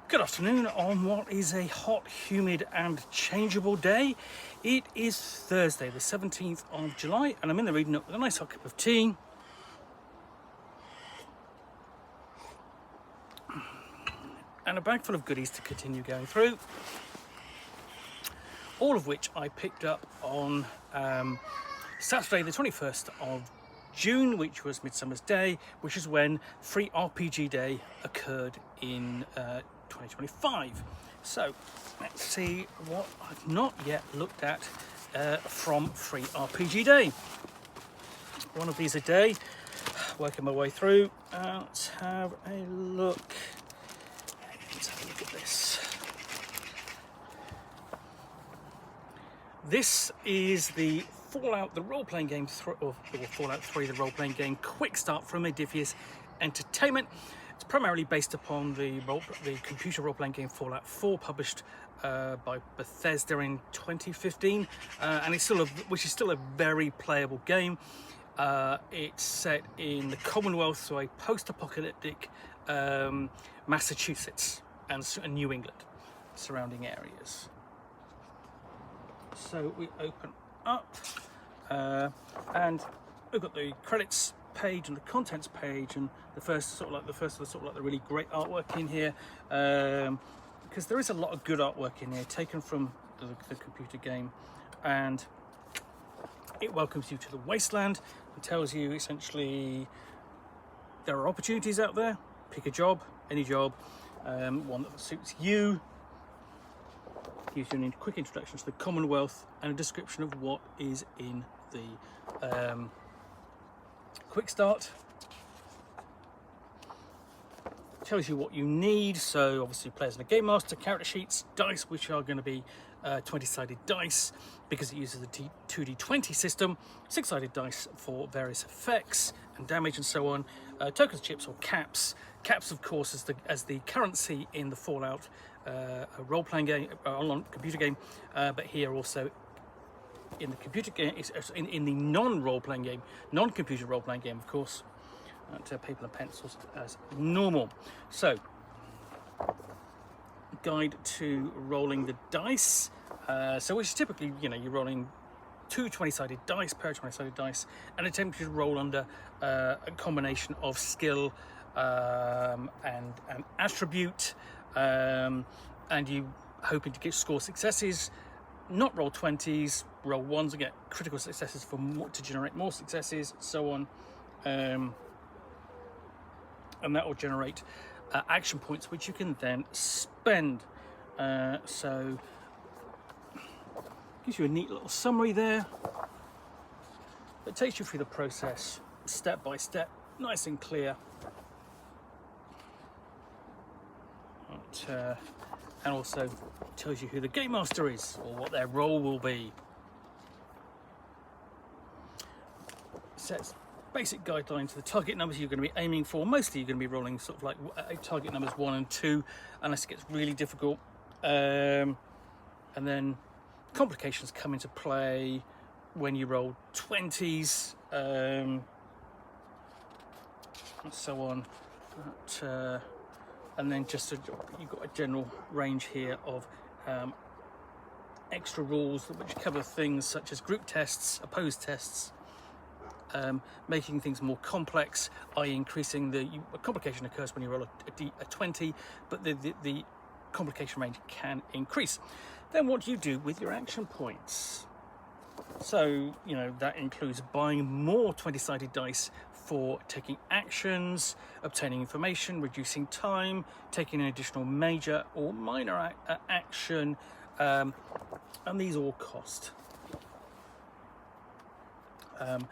Good afternoon on what is a hot, humid and changeable day. It is Thursday the 17th of July and I'm in the reading Nook with a nice hot cup of tea. And a bag full of goodies to continue going through. All of which I picked up on Saturday the 21st of June, which was Midsummer's Day, which is when Free RPG Day occurred in 2025. So let's see what I've not yet looked at from Free RPG Day. One of these a day, working my way through. Let's have a look. Let's have a look at this. This is the Fallout, the role-playing game, or Fallout 3, the role-playing game quick start from Edifius Entertainment. It's primarily based upon the computer role-playing game Fallout 4, published by Bethesda in 2015, and it's which is still a very playable game. It's set in the Commonwealth, so a post-apocalyptic Massachusetts and New England, surrounding areas. So we open up, and we've got the credits page and the contents page, and the first of the really great artwork in here, because there is a lot of good artwork in here taken from the computer game, and it welcomes you to the wasteland and tells you essentially there are opportunities out there. Pick a job, any job, one that suits you. Gives you a quick introduction to the Commonwealth and a description of what is in the quick start. Tells you what you need, so obviously players and a game master, character sheets, dice, which are going to be 20-sided dice because it uses the 2d20 system, 6-sided dice for various effects and damage and so on, tokens, chips or caps. Caps, of course, as the currency in the Fallout role-playing game, online computer game, but here also in the computer game, in the non-role-playing game, non-computer role-playing game, of course, paper and pencils as normal. So, guide to rolling the dice. So, which is typically, you're rolling two 20-sided dice, pair of 20-sided dice, and attempting to roll under a combination of skill and attribute, and you hoping to score successes, not roll 20s, roll 1s and get critical successes to generate more successes, so on, and that will generate action points which you can then spend. So gives you a neat little summary there that takes you through the process step by step, nice and clear. And also tells you who the game master is or what their role will be. Sets basic guidelines for the target numbers you're going to be aiming for. Mostly you're going to be rolling sort of like target numbers 1 and 2, unless it gets really difficult. And then complications come into play when you roll 20s, and so on. And then you've got a general range here of extra rules which cover things such as group tests, opposed tests, making things more complex, i.e. increasing a complication occurs when you roll a 20, but the complication range can increase. Then what do you do with your action points? So, that includes buying more 20-sided dice for taking actions, obtaining information, reducing time, taking an additional major or minor action, and these all cost. You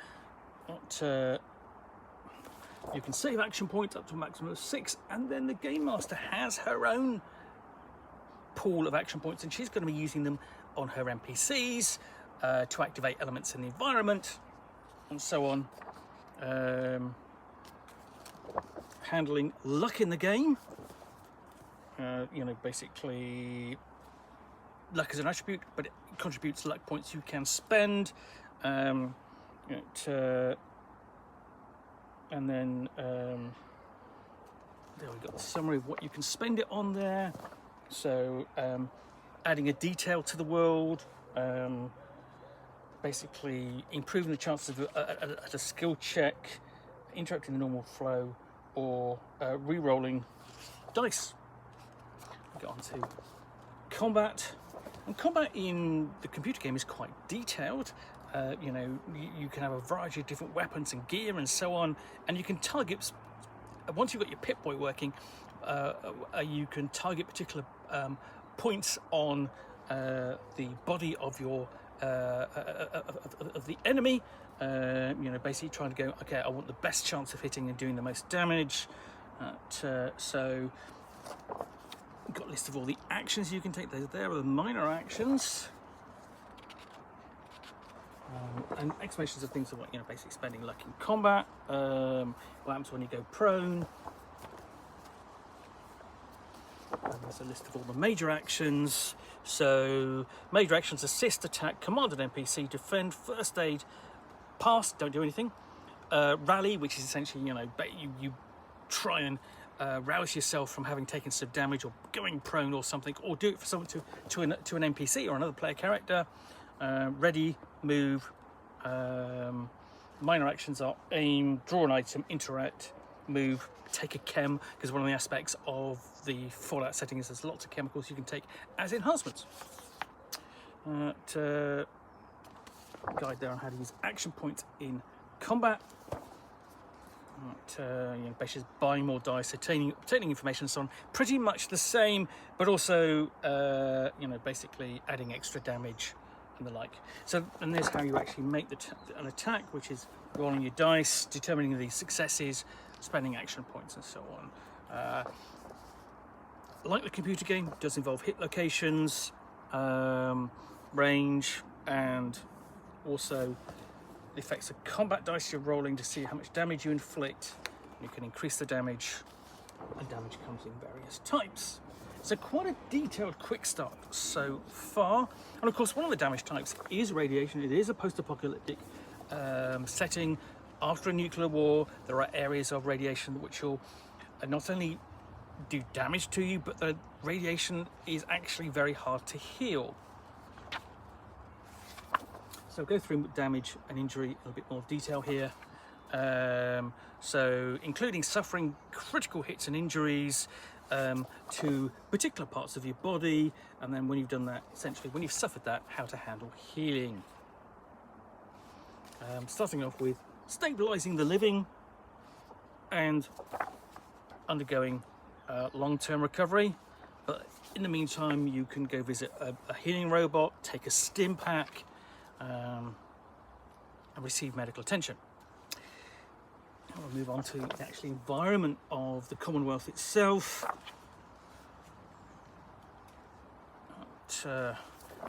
can save action points up to a maximum of 6, and then the game master has her own pool of action points, and she's going to be using them on her NPCs to activate elements in the environment, and so on. Handling luck in the game, basically luck is an attribute, but it contributes luck points you can spend, and then there we've got the summary of what you can spend it on there. So adding a detail to the world, basically improving the chances of a skill check, interrupting the normal flow, or re-rolling dice. We get on to combat. And combat in the computer game is quite detailed. You know, you can have a variety of different weapons and gear and so on, and you can target, once you've got your Pip-Boy working, you can target particular points on the body of your of the enemy. You know, basically trying to go, okay, I want the best chance of hitting and doing the most damage. So we've got a list of all the actions you can take. There are the minor actions. And explanations of things like, you know, basically spending luck in combat, what happens when you go prone. And there's a list of all the major actions. So major actions: assist, attack, command an NPC, defend, first aid, pass, don't do anything, rally, which is essentially, you know, you try and rouse yourself from having taken some damage or going prone or something, or do it for someone to an NPC or another player character. Ready, move. Minor actions are aim, draw an item, interact, move, take a chem, because one of the aspects of the Fallout setting is there's lots of chemicals you can take as enhancements. Guide there on how to use action points in combat. You know, basically buying more dice, obtaining information and so on. Pretty much the same, but also you know, basically adding extra damage and the like. So, and there's how you actually make an attack, which is rolling your dice, determining the successes, spending action points and so on. Like the computer game, it does involve hit locations, range, and also the effects of combat dice you're rolling to see how much damage you inflict. You can increase the damage, and damage comes in various types. So quite a detailed quick start so far. And of course, one of the damage types is radiation. It is a post-apocalyptic setting. After a nuclear war, there are areas of radiation which will not only do damage to you, but the radiation is actually very hard to heal. So I'll go through damage and injury in a bit more detail here. So including suffering critical hits and injuries to particular parts of your body, and then when you've done that, essentially when you've suffered that, how to handle healing. Starting off with stabilizing the living and undergoing long-term recovery, but in the meantime you can go visit a healing robot, take a stim pack, and receive medical attention. We'll move on to the actual environment of the Commonwealth itself.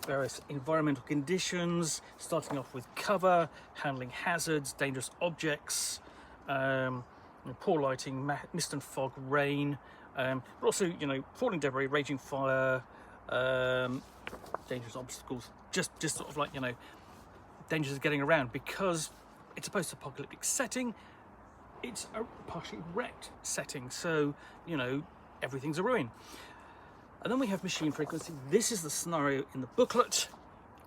Various environmental conditions, starting off with cover, handling hazards, dangerous objects, poor lighting, mist and fog, rain, but also, you know, falling debris, raging fire, dangerous obstacles, just sort of like, you know, dangers of getting around. Because it's a post-apocalyptic setting, it's a partially wrecked setting, so, you know, everything's a ruin. And then we have machine frequency. This is the scenario in the booklet.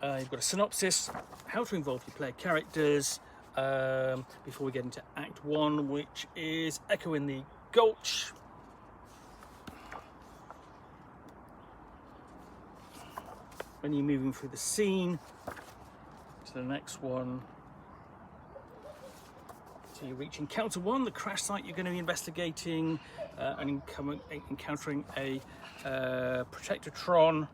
You've got a synopsis, how to involve your player characters, before we get into Act 1, which is Echo in the Gulch. When you're moving through the scene to the next one, so you reach Encounter 1, the crash site you're going to be investigating, and encountering a Protectotron.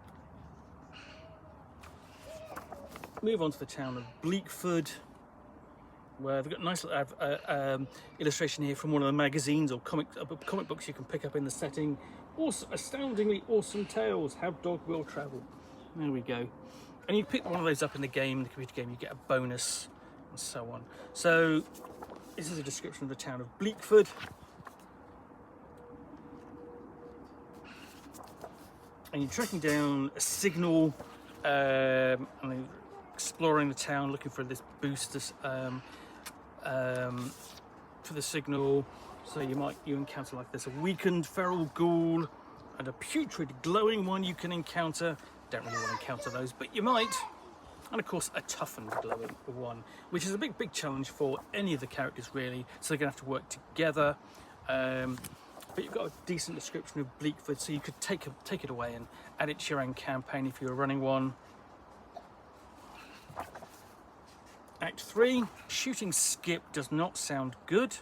Move on to the town of Bleakford, where they've got a nice little illustration here from one of the magazines or comic books you can pick up in the setting. Also, astoundingly awesome tales, how dog will travel. There we go. And you pick one of those up in the game, the computer game, you get a bonus, and so on. So this is a description of the town of Bleakford. And you're tracking down a signal, and exploring the town, looking for this boost, for the signal. So you encounter like there's a weakened feral ghoul and a putrid glowing one you can encounter. Don't really want to encounter those, but you might. And of course a toughened glowing one, which is a big challenge for any of the characters really, so they're gonna have to work together. But you've got a decent description of Bleakford, so you could take it away and add it to your own campaign if you were running one. Act 3, shooting skip does not sound good.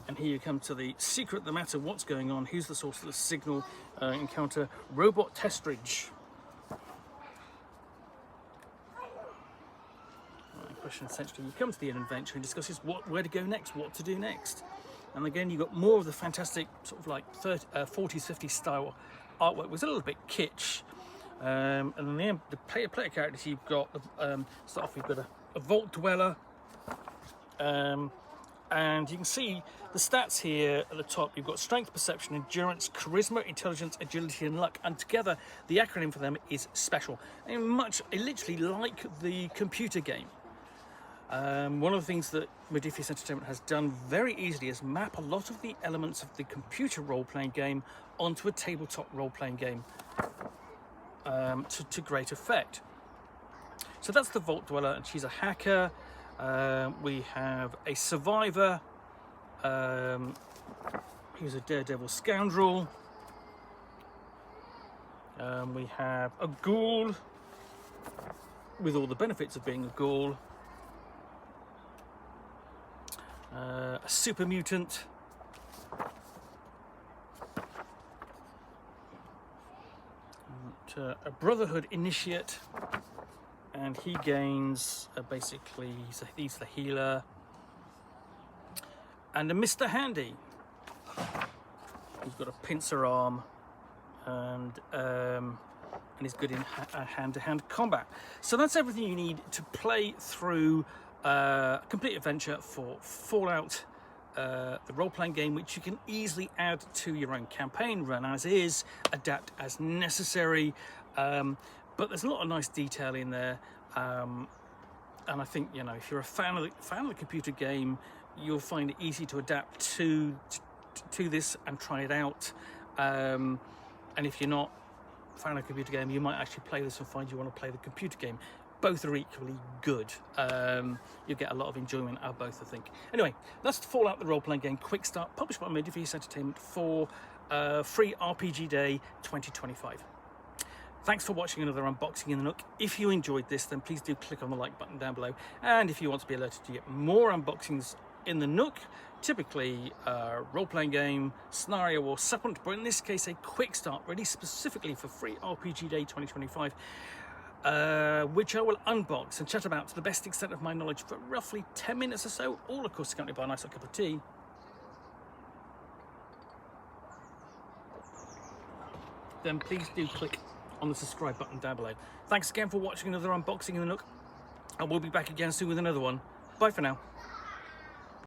And here you come to the secret of the matter, what's going on, who's the source of the signal, encounter robot testridge. Question essentially, you come to the adventure and discusses where to go next, what to do next. And again, you've got more of the fantastic sort of like 40s, 50s style artwork with a little bit kitsch. And then the player characters you've got, start off, you've got a vault dweller. And you can see the stats here at the top. You've got strength, perception, endurance, charisma, intelligence, agility, and luck. And together, the acronym for them is special. And literally like the computer game. One of the things that Modiphius Entertainment has done very easily is map a lot of the elements of the computer role-playing game onto a tabletop role-playing game to great effect. So that's the Vault Dweller, and she's a hacker. We have a survivor who's a daredevil scoundrel. We have a ghoul with all the benefits of being a ghoul. A super mutant. A Brotherhood initiate. And he gains basically, he's the healer. And a Mr. Handy. He's got a pincer arm and he's good in hand-to-hand combat. So that's everything you need to play through a complete adventure for Fallout, the role-playing game, which you can easily add to your own campaign, run as is, adapt as necessary. But there's a lot of nice detail in there, and I think, you know, if you're a fan of the computer game, you'll find it easy to adapt to this and try it out. And if you're not a fan of the computer game, you might actually play this and find you want to play the computer game. Both are equally good. You'll get a lot of enjoyment out of both, I think. Anyway, that's Fallout, the role-playing game quick start, published by Modiphius Entertainment for Free RPG Day 2025. Thanks for watching another unboxing in the Nook. If you enjoyed this, then please do click on the like button down below. And if you want to be alerted to get more unboxings in the Nook, typically a role-playing game, scenario or supplement, but in this case a quick start, really specifically for Free RPG Day 2025, which I will unbox and chat about to the best extent of my knowledge for roughly 10 minutes or so, all of course accompanied by a nice cup of tea. Then please do click on the subscribe button down below. Thanks again for watching another unboxing in the Nook, and we'll be back again soon with another one. Bye for now.